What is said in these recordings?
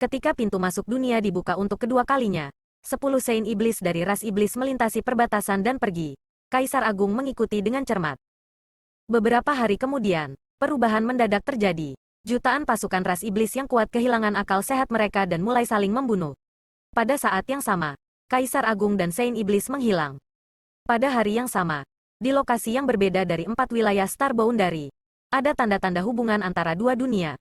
Ketika pintu masuk dunia dibuka untuk kedua kalinya, 10 Saint Iblis dari ras iblis melintasi perbatasan dan pergi. Kaisar Agung mengikuti dengan cermat. Beberapa hari kemudian, perubahan mendadak terjadi. Jutaan pasukan ras iblis yang kuat kehilangan akal sehat mereka dan mulai saling membunuh. Pada saat yang sama, Kaisar Agung dan Saint Iblis menghilang. Pada hari yang sama, di lokasi yang berbeda dari 4 wilayah Star Boundary, ada tanda-tanda hubungan antara dua dunia.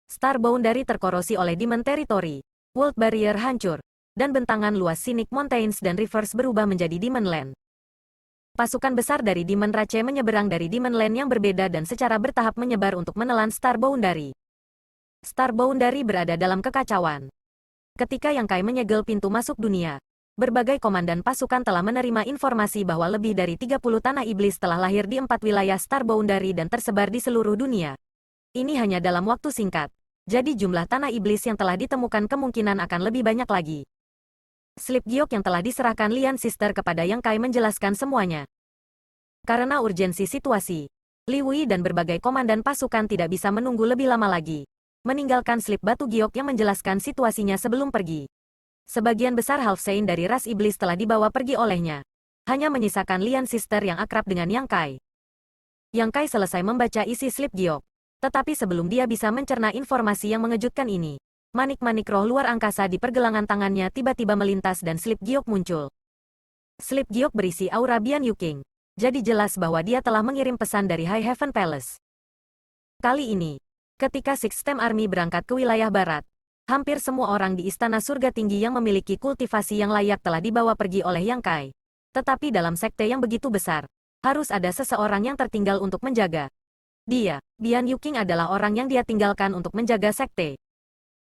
Star Boundary terkorosi oleh Demon Territory, World Barrier hancur, dan bentangan luas Scenic Mountains dan Rivers berubah menjadi Demon Land. Pasukan besar dari Demon Rache menyeberang dari Demon Land yang berbeda dan secara bertahap menyebar untuk menelan Star Boundary. Star Boundary berada dalam kekacauan. Ketika Yang Kai menyegel pintu masuk dunia, berbagai komandan pasukan telah menerima informasi bahwa lebih dari 30 tanah iblis telah lahir di 4 wilayah Star Boundary dan tersebar di seluruh dunia. Ini hanya dalam waktu singkat. Jadi jumlah tanah iblis yang telah ditemukan kemungkinan akan lebih banyak lagi. Slip giok yang telah diserahkan Lian Sister kepada Yang Kai menjelaskan semuanya. Karena urgensi situasi, Li Wei dan berbagai komandan pasukan tidak bisa menunggu lebih lama lagi. Meninggalkan slip batu giok yang menjelaskan situasinya sebelum pergi. Sebagian besar Half Saint dari ras iblis telah dibawa pergi olehnya. Hanya menyisakan Lian Sister yang akrab dengan Yang Kai. Yang Kai selesai membaca isi slip giok. Tetapi sebelum dia bisa mencerna informasi yang mengejutkan ini, manik-manik roh luar angkasa di pergelangan tangannya tiba-tiba melintas dan slip giok muncul. Slip giok berisi aura Bian Yuking. Jadi jelas bahwa dia telah mengirim pesan dari High Heaven Palace. Kali ini, ketika Six Stem Army berangkat ke wilayah barat, hampir semua orang di Istana Surga Tinggi yang memiliki kultivasi yang layak telah dibawa pergi oleh Yang Kai. Tetapi dalam sekte yang begitu besar, harus ada seseorang yang tertinggal untuk menjaga. Dia, Bian Yuking adalah orang yang dia tinggalkan untuk menjaga sekte.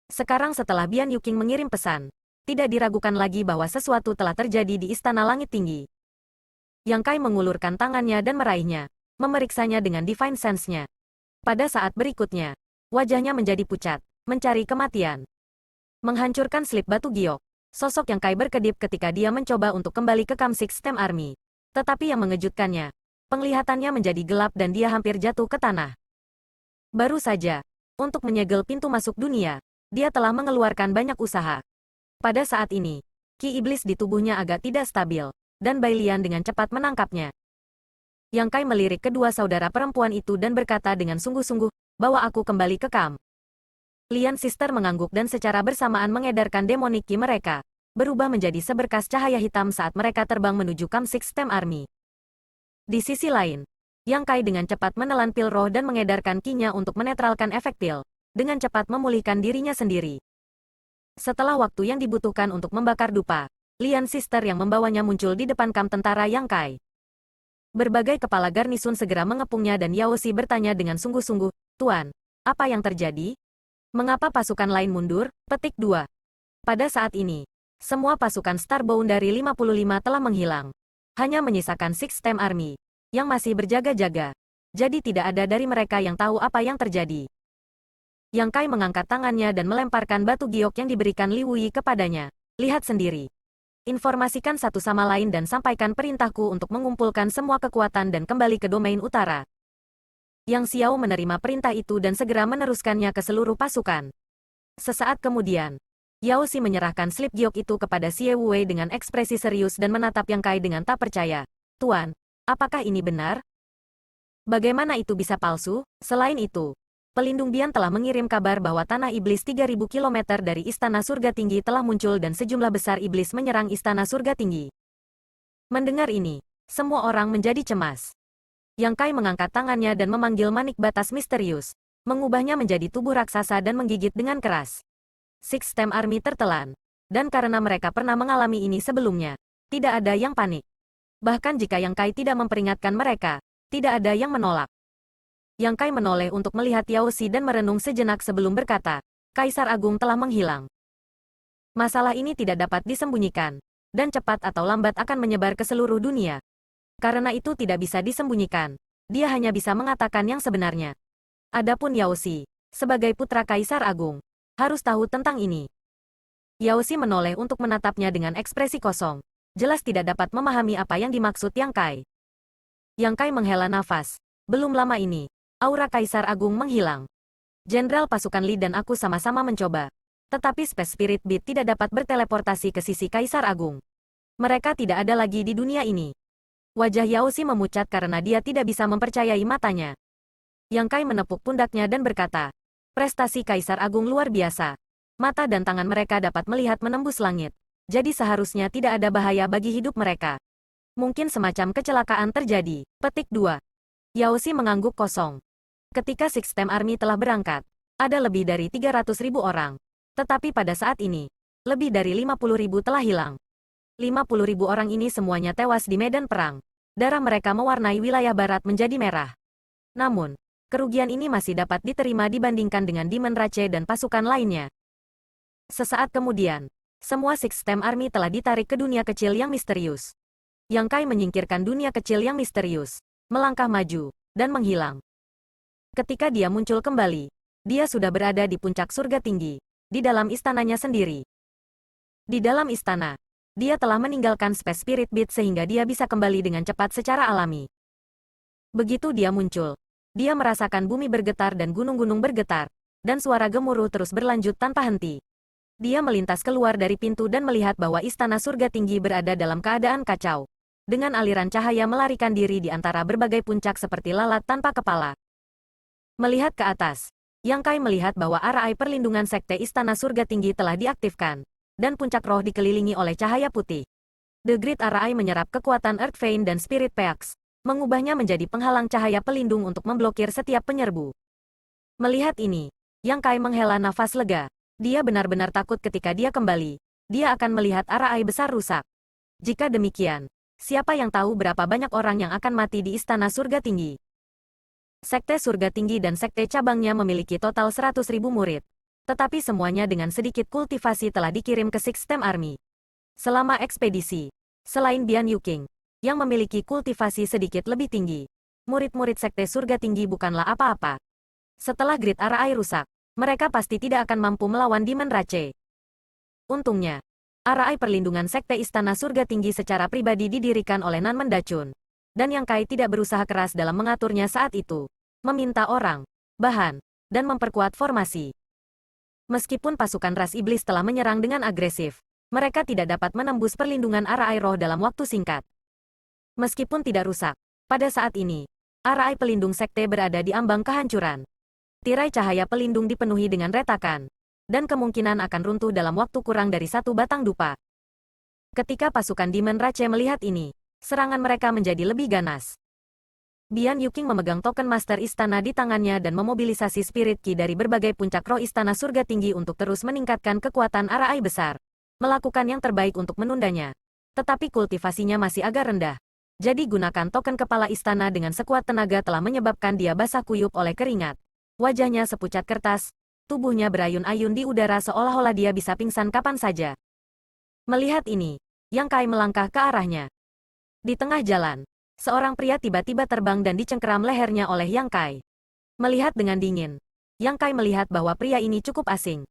Sekarang setelah Bian Yuking mengirim pesan, tidak diragukan lagi bahwa sesuatu telah terjadi di Istana Langit Tinggi. Yang Kai mengulurkan tangannya dan meraihnya, memeriksanya dengan Divine Sense-nya. Pada saat berikutnya, wajahnya menjadi pucat, mencari kematian. Menghancurkan slip batu giok, sosok Yang Kai berkedip ketika dia mencoba untuk kembali ke Camp Six Stem Army. Tetapi yang mengejutkannya, penglihatannya menjadi gelap dan dia hampir jatuh ke tanah. Baru saja, untuk menyegel pintu masuk dunia, dia telah mengeluarkan banyak usaha. Pada saat ini, ki iblis di tubuhnya agak tidak stabil, dan Bai Lian dengan cepat menangkapnya. Yang Kai melirik kedua saudara perempuan itu dan berkata dengan sungguh-sungguh, "Bawa aku kembali ke camp." Lian Sister mengangguk dan secara bersamaan mengedarkan demonic ki mereka, berubah menjadi seberkas cahaya hitam saat mereka terbang menuju Camp Six Stem Army. Di sisi lain, Yang Kai dengan cepat menelan pil roh dan mengedarkan ki-nya untuk menetralkan efek pil, dengan cepat memulihkan dirinya sendiri. Setelah waktu yang dibutuhkan untuk membakar dupa, Lian Sister yang membawanya muncul di depan kamp tentara Yang Kai. Berbagai kepala garnisun segera mengepungnya dan Yaoshi bertanya dengan sungguh-sungguh, "Tuan, apa yang terjadi? Mengapa pasukan lain mundur?" Petik 2. Pada saat ini, semua pasukan Star Boundary 55 telah menghilang. Hanya menyisakan Six Stem Army yang masih berjaga-jaga. Jadi tidak ada dari mereka yang tahu apa yang terjadi. Yang Kai mengangkat tangannya dan melemparkan batu giok yang diberikan Li Wei kepadanya. "Lihat sendiri. Informasikan satu sama lain dan sampaikan perintahku untuk mengumpulkan semua kekuatan dan kembali ke domain utara." Yang Xiao menerima perintah itu dan segera meneruskannya ke seluruh pasukan. Sesaat kemudian, Yaoshi menyerahkan slip giok itu kepada Xie Wei dengan ekspresi serius dan menatap Yang Kai dengan tak percaya. "Tuan, apakah ini benar? Bagaimana itu bisa palsu?" Selain itu, Pelindung Bian telah mengirim kabar bahwa tanah iblis 3000 km dari Istana Surga Tinggi telah muncul dan sejumlah besar iblis menyerang Istana Surga Tinggi. Mendengar ini, semua orang menjadi cemas. Yang Kai mengangkat tangannya dan memanggil manik batas misterius, mengubahnya menjadi tubuh raksasa dan menggigit dengan keras. Six Stem Army tertelan. Dan karena mereka pernah mengalami ini sebelumnya, tidak ada yang panik. Bahkan jika Yang Kai tidak memperingatkan mereka, tidak ada yang menolak. Yang Kai menoleh untuk melihat Yaoshi dan merenung sejenak sebelum berkata, "Kaisar Agung telah menghilang. Masalah ini tidak dapat disembunyikan, dan cepat atau lambat akan menyebar ke seluruh dunia. Karena itu tidak bisa disembunyikan. Dia hanya bisa mengatakan yang sebenarnya." Adapun Yaoshi, sebagai putra Kaisar Agung, harus tahu tentang ini. Yaoshi menoleh untuk menatapnya dengan ekspresi kosong. Jelas tidak dapat memahami apa yang dimaksud Yang Kai. Yang Kai menghela nafas. Belum lama ini, aura Kaisar Agung menghilang. Jenderal pasukan Li dan aku sama-sama mencoba. Tetapi Space Spirit Beat tidak dapat berteleportasi ke sisi Kaisar Agung. Mereka tidak ada lagi di dunia ini. Wajah Yaoxi memucat karena dia tidak bisa mempercayai matanya. Yang Kai menepuk pundaknya dan berkata, prestasi Kaisar Agung luar biasa. Mata dan tangan mereka dapat melihat menembus langit. Jadi seharusnya tidak ada bahaya bagi hidup mereka. Mungkin semacam kecelakaan terjadi. Petik 2. Yaoxi mengangguk kosong. Ketika Six Stem Army telah berangkat, ada lebih dari 300.000 orang. Tetapi pada saat ini, lebih dari 50.000 telah hilang. 50.000 orang ini semuanya tewas di medan perang. Darah mereka mewarnai wilayah barat menjadi merah. Namun, kerugian ini masih dapat diterima dibandingkan dengan Demon Rache dan pasukan lainnya. Sesaat kemudian, semua Six Stem Army telah ditarik ke dunia kecil yang misterius. Yang Kai menyingkirkan dunia kecil yang misterius, melangkah maju, dan menghilang. Ketika dia muncul kembali, dia sudah berada di puncak surga tinggi, di dalam istananya sendiri. Di dalam istana, dia telah meninggalkan Space Spirit Beat sehingga dia bisa kembali dengan cepat secara alami. Begitu dia muncul, dia merasakan bumi bergetar dan gunung-gunung bergetar, dan suara gemuruh terus berlanjut tanpa henti. Dia melintas keluar dari pintu dan melihat bahwa istana surga tinggi berada dalam keadaan kacau. Dengan aliran cahaya melarikan diri di antara berbagai puncak seperti lalat tanpa kepala. Melihat ke atas, Yang Kai melihat bahwa arai perlindungan sekte istana surga tinggi telah diaktifkan, dan puncak roh dikelilingi oleh cahaya putih. The Great Arai menyerap kekuatan Earth Vein dan Spirit Peaks, mengubahnya menjadi penghalang cahaya pelindung untuk memblokir setiap penyerbu. Melihat ini, Yang Kai menghela nafas lega. Dia benar-benar takut ketika dia kembali. Dia akan melihat arai besar rusak. Jika demikian, siapa yang tahu berapa banyak orang yang akan mati di istana surga tinggi? Sekte surga tinggi dan sekte cabangnya memiliki total 100.000 murid. Tetapi semuanya dengan sedikit kultivasi telah dikirim ke Six Stem Army. Selama ekspedisi, selain Bian Yuking, yang memiliki kultivasi sedikit lebih tinggi, murid-murid sekte surga tinggi bukanlah apa-apa. Setelah Great Arai rusak, mereka pasti tidak akan mampu melawan Demon Rache. Untungnya, arai perlindungan sekte istana surga tinggi secara pribadi didirikan oleh Nan Mendacun. Dan Yang Kai tidak berusaha keras dalam mengaturnya saat itu. Meminta orang, bahan, dan memperkuat formasi. Meskipun pasukan ras iblis telah menyerang dengan agresif, mereka tidak dapat menembus perlindungan arai roh dalam waktu singkat. Meskipun tidak rusak, pada saat ini, arai pelindung sekte berada di ambang kehancuran. Tirai cahaya pelindung dipenuhi dengan retakan, dan kemungkinan akan runtuh dalam waktu kurang dari satu batang dupa. Ketika pasukan Demon Rache melihat ini, serangan mereka menjadi lebih ganas. Bian Yuking memegang token Master Istana di tangannya dan memobilisasi Spirit Ki dari berbagai puncak roh Istana Surga Tinggi untuk terus meningkatkan kekuatan arai besar. Melakukan yang terbaik untuk menundanya. Tetapi kultivasinya masih agak rendah. Jadi gunakan token kepala istana dengan sekuat tenaga telah menyebabkan dia basah kuyup oleh keringat. Wajahnya sepucat kertas, tubuhnya berayun-ayun di udara seolah-olah dia bisa pingsan kapan saja. Melihat ini, Yang Kai melangkah ke arahnya. Di tengah jalan, seorang pria tiba-tiba terbang dan dicengkeram lehernya oleh Yang Kai. Melihat dengan dingin, Yang Kai melihat bahwa pria ini cukup asing.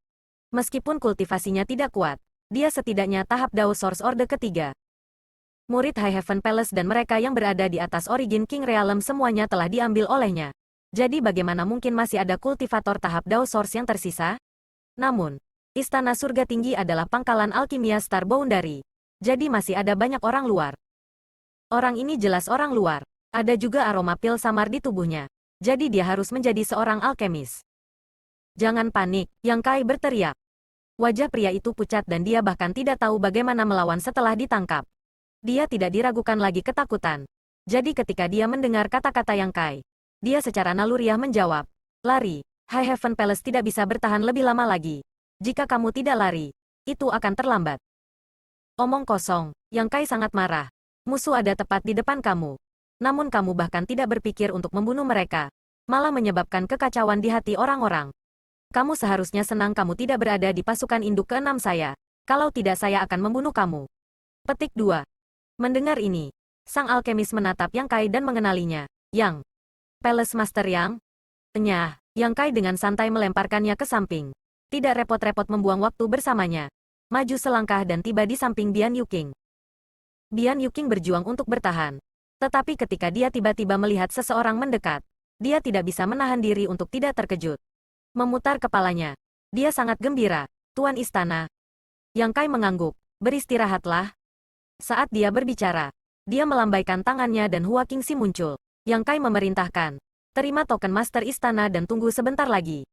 Meskipun kultivasinya tidak kuat, dia setidaknya tahap Dao Source Orde ketiga. Murid High Heaven Palace dan mereka yang berada di atas Origin King Realm semuanya telah diambil olehnya. Jadi bagaimana mungkin masih ada kultivator tahap Dao Source yang tersisa? Namun, Istana Surga Tinggi adalah pangkalan alkimia Star Boundary. Jadi masih ada banyak orang luar. Orang ini jelas orang luar. Ada juga aroma pil samar di tubuhnya. Jadi dia harus menjadi seorang alkemis. Jangan panik, Yang Kai berteriak. Wajah pria itu pucat dan dia bahkan tidak tahu bagaimana melawan setelah ditangkap. Dia tidak diragukan lagi ketakutan. Jadi ketika dia mendengar kata-kata Yang Kai, dia secara naluriah menjawab, lari, High Heaven Palace tidak bisa bertahan lebih lama lagi. Jika kamu tidak lari, itu akan terlambat. Omong kosong, Yang Kai sangat marah. Musuh ada tepat di depan kamu. Namun kamu bahkan tidak berpikir untuk membunuh mereka. Malah menyebabkan kekacauan di hati orang-orang. Kamu seharusnya senang kamu tidak berada di pasukan induk ke-6 saya. Kalau tidak saya akan membunuh kamu. Petik 2. Mendengar ini, sang alkemis menatap Yang Kai dan mengenalinya. Yang Palace Master Yang? Nyah, Yang Kai dengan santai melemparkannya ke samping. Tidak repot-repot membuang waktu bersamanya. Maju selangkah dan tiba di samping Bian Yuking. Bian Yuking berjuang untuk bertahan. Tetapi ketika dia tiba-tiba melihat seseorang mendekat, dia tidak bisa menahan diri untuk tidak terkejut. Memutar kepalanya. Dia sangat gembira. Tuan Istana. Yang Kai mengangguk. Beristirahatlah. Saat dia berbicara, dia melambaikan tangannya dan Hua Qingxi muncul. Yang Kai memerintahkan. Terima token Master Istana dan tunggu sebentar lagi.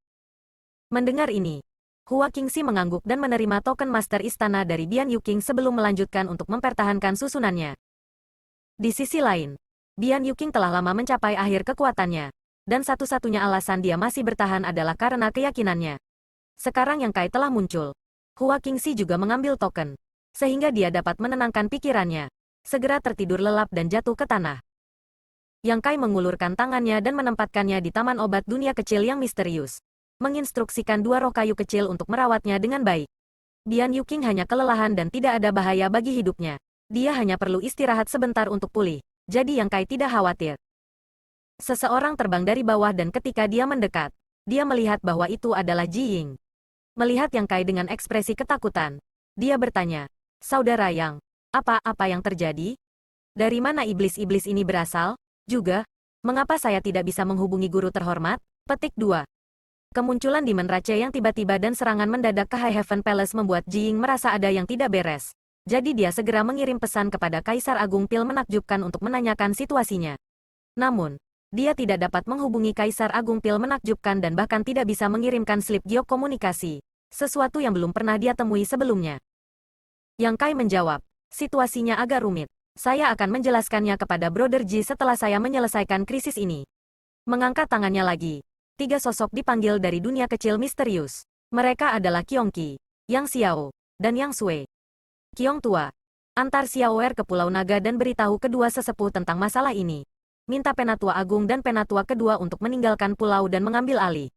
Mendengar ini, Hua Qingxi mengangguk dan menerima token Master Istana dari Bian Yuqing sebelum melanjutkan untuk mempertahankan susunannya. Di sisi lain, Bian Yuqing telah lama mencapai akhir kekuatannya, dan satu-satunya alasan dia masih bertahan adalah karena keyakinannya. Sekarang Yang Kai telah muncul. Hua Qingxi juga mengambil token, sehingga dia dapat menenangkan pikirannya, segera tertidur lelap dan jatuh ke tanah. Yang Kai mengulurkan tangannya dan menempatkannya di taman obat dunia kecil yang misterius, menginstruksikan dua roh kayu kecil untuk merawatnya dengan baik. Bian Yuqing hanya kelelahan dan tidak ada bahaya bagi hidupnya. Dia hanya perlu istirahat sebentar untuk pulih, jadi Yang Kai tidak khawatir. Seseorang terbang dari bawah dan ketika dia mendekat, dia melihat bahwa itu adalah Ji Ying. Melihat Yang Kai dengan ekspresi ketakutan, dia bertanya, "Saudara Yang, apa yang terjadi? Dari mana iblis-iblis ini berasal? Juga, mengapa saya tidak bisa menghubungi guru terhormat?" Petik 2. Kemunculan Demon Rache yang tiba-tiba dan serangan mendadak ke High Heaven Palace membuat Ji Ying merasa ada yang tidak beres. Jadi dia segera mengirim pesan kepada Kaisar Agung Pil menakjubkan untuk menanyakan situasinya. Namun, dia tidak dapat menghubungi Kaisar Agung Pil menakjubkan dan bahkan tidak bisa mengirimkan slip giok komunikasi, sesuatu yang belum pernah dia temui sebelumnya. Yang Kai menjawab, situasinya agak rumit. Saya akan menjelaskannya kepada Brother Ji setelah saya menyelesaikan krisis ini. Mengangkat tangannya lagi. 3 sosok dipanggil dari dunia kecil misterius. Mereka adalah Qiong Qi, Yang Xiao, dan Yang Sui. Qiong Tua, antar Xiaoer ke Pulau Naga dan beritahu kedua sesepuh tentang masalah ini. Minta Penatua Agung dan Penatua kedua untuk meninggalkan pulau dan mengambil alih.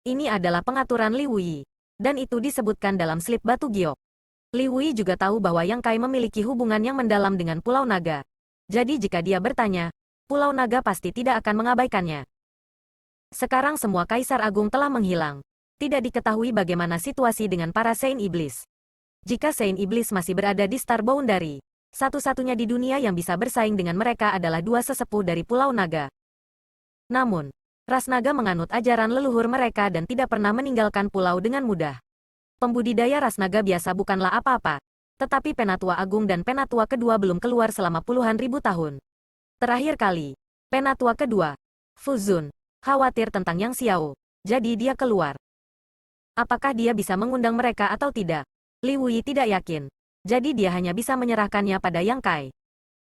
Ini adalah pengaturan Li Wuyi, dan itu disebutkan dalam slip batu giok. Li Wuyi juga tahu bahwa Yang Kai memiliki hubungan yang mendalam dengan Pulau Naga. Jadi jika dia bertanya, Pulau Naga pasti tidak akan mengabaikannya. Sekarang semua Kaisar Agung telah menghilang. Tidak diketahui bagaimana situasi dengan para Saint Iblis. Jika Saint Iblis masih berada di Star Boundary, satu-satunya di dunia yang bisa bersaing dengan mereka adalah dua sesepuh dari Pulau Naga. Namun, ras naga menganut ajaran leluhur mereka dan tidak pernah meninggalkan pulau dengan mudah. Pembudidaya ras naga biasa bukanlah apa-apa, tetapi Penatua Agung dan Penatua kedua belum keluar selama puluhan ribu tahun. Terakhir kali, Penatua kedua, Fu Zun, khawatir tentang Yang Xiao, jadi dia keluar. Apakah dia bisa mengundang mereka atau tidak? Li Wuyi tidak yakin. Jadi dia hanya bisa menyerahkannya pada Yang Kai.